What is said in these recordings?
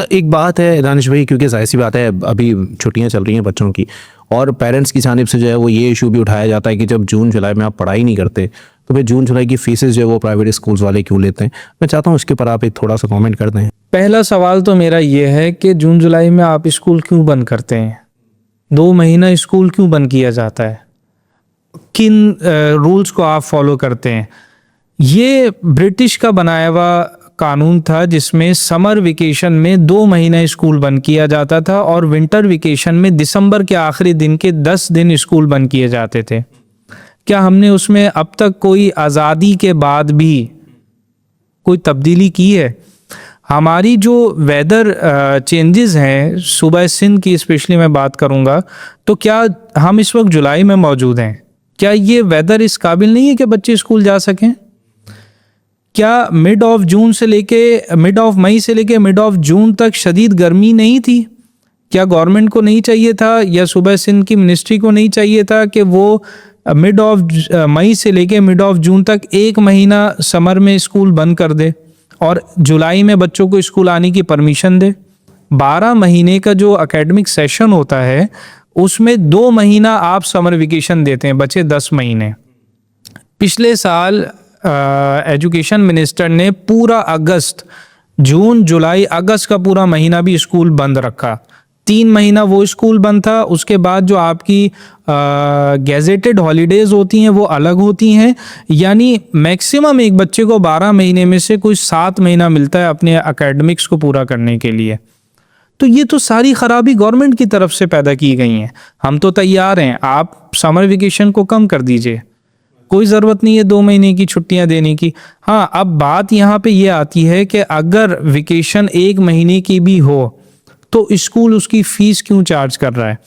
एक बात है दानिश भाई, क्योंकि जाहिर सी बात है अभी छुट्टियां चल रही हैं बच्चों की, और पेरेंट्स की जानिब से जो है वो ये इशू भी उठाया जाता है कि जब जून जुलाई में आप पढ़ाई नहीं करते तो फिर जून जुलाई की फीसेस जो है वो प्राइवेट स्कूल्स वाले क्यों लेते हैं। मैं चाहता हूँ उसके ऊपर आप एक थोड़ा सा कमेंट कर दें। पहला सवाल तो मेरा ये है कि जून जुलाई में आप स्कूल क्यों बंद करते हैं? 2 महीना स्कूल क्यों बंद किया जाता है? किन रूल्स को आप फॉलो करते हैं? ये ब्रिटिश का बनाया हुआ कानून था जिसमें समर वेकेशन में 2 महीना स्कूल बंद किया जाता था और विंटर वेकेशन में दिसंबर के आखिरी दिन के 10 दिन स्कूल बंद किए जाते थे। क्या हमने उसमें अब तक कोई आज़ादी के बाद भी कोई तब्दीली की है? हमारी जो वेदर चेंजेस हैं, सुबह सिंध की स्पेशली मैं बात करूंगा, तो क्या हम इस वक्त जुलाई में मौजूद हैं? क्या ये वेदर इस काबिल नहीं है कि बच्चे स्कूल जा सकें? क्या मिड ऑफ मई से लेके मिड ऑफ जून तक शदीद गर्मी नहीं थी? क्या गवर्नमेंट को नहीं चाहिए था या सुबह सिंध की मिनिस्ट्री को नहीं चाहिए था कि वो मिड ऑफ मई से लेके मिड ऑफ जून तक 1 महीना समर में स्कूल बंद कर दे और जुलाई में बच्चों को स्कूल आने की परमिशन दे? 12 महीने का जो एकेडमिक सेशन होता है उसमें 2 महीना आप समर वेकेशन देते हैं, बचे 10 महीने। पिछले साल एजुकेशन मिनिस्टर ने पूरा अगस्त, जून जुलाई अगस्त का पूरा महीना भी स्कूल बंद रखा। 3 महीना वो स्कूल बंद था। उसके बाद जो आपकी गैजेटेड हॉलीडेज होती हैं वो अलग होती हैं, यानी मैक्सिमम एक बच्चे को 12 महीने में से कोई 7 महीना मिलता है अपने एकेडमिक्स को पूरा करने के लिए। तो ये तो सारी खराबी गवर्नमेंट की तरफ से पैदा की गई हैं। हम तो तैयार हैं, आप समर वेकेशन को कम कर दीजिए, कोई ज़रूरत नहीं है 2 महीने की छुट्टियां देने की। हाँ, अब बात यहाँ पे ये आती है कि अगर वेकेशन 1 महीने की भी हो तो स्कूल उसकी फ़ीस क्यों चार्ज कर रहा है?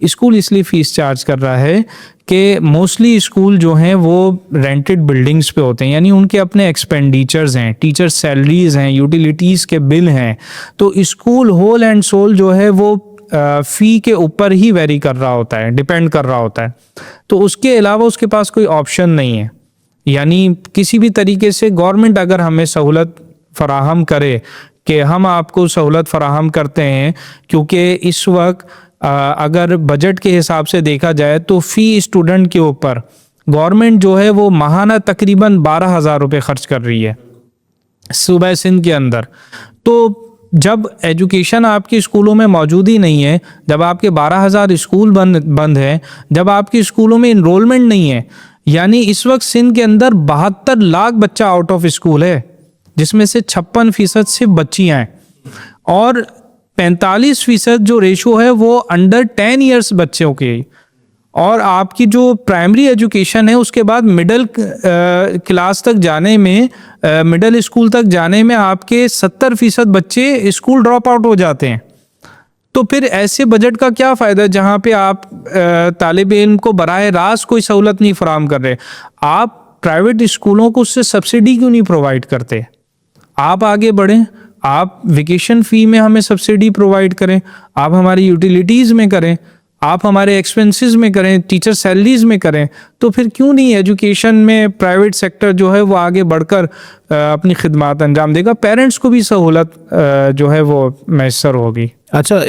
स्कूल इसलिए फ़ीस चार्ज कर रहा है कि मोस्टली स्कूल जो हैं वो रेंटेड बिल्डिंग्स पे होते हैं, यानी उनके अपने एक्सपेंडिचर्स हैं, टीचर सैलरीज़ हैं, यूटिलिटीज़ के बिल हैं। तो स्कूल होल एंड सोल जो है वो फ़ी के ऊपर ही वेरी कर रहा होता है, डिपेंड कर रहा होता है। तो उसके अलावा उसके पास कोई ऑप्शन नहीं है। यानी किसी भी तरीके से गवर्नमेंट अगर हमें सहूलत फराहम करे कि हम आपको सहूलत फराहम करते हैं, क्योंकि इस वक्त अगर बजट के हिसाब से देखा जाए तो फ़ी स्टूडेंट के ऊपर गवर्नमेंट जो है वो माहाना तकरीबन 12,000 रुपये खर्च कर रही है सूबा सिंध के अंदर। तो जब एजुकेशन आपके स्कूलों में मौजूद ही नहीं है, जब आपके 12,000 स्कूल बंद हैं, जब आपके स्कूलों में इनरोलमेंट नहीं है, यानी इस वक्त सिंध के अंदर 72 लाख बच्चा आउट ऑफ स्कूल है, जिसमें से 56% सिर्फ बच्चियाँ हैं और 45% जो रेशो है वो अंडर 10 ईयर्स बच्चों के। और आपकी जो प्राइमरी एजुकेशन है उसके बाद मिडिल क्लास तक जाने में, मिडिल स्कूल तक जाने में आपके 70% बच्चे स्कूल ड्रॉप आउट हो जाते हैं। तो फिर ऐसे बजट का क्या फ़ायदा जहाँ पे आप तालिब इल्म को बराह रास्त कोई सहूलत नहीं फराहम कर रहे? आप प्राइवेट स्कूलों को उससे सब्सिडी क्यों नहीं प्रोवाइड करते? आप आगे बढ़ें, आप वेकेशन फ़ी में हमें सब्सिडी प्रोवाइड करें, आप हमारी यूटिलिटीज़ में करें, आप हमारे एक्सपेंसेस में करें, टीचर सैलरीज में करें। तो फिर क्यों नहीं एजुकेशन में प्राइवेट सेक्टर जो है वो आगे बढ़कर अपनी खिदमत अंजाम देगा? पेरेंट्स को भी सहूलत जो है वो मैसर होगी। अच्छा,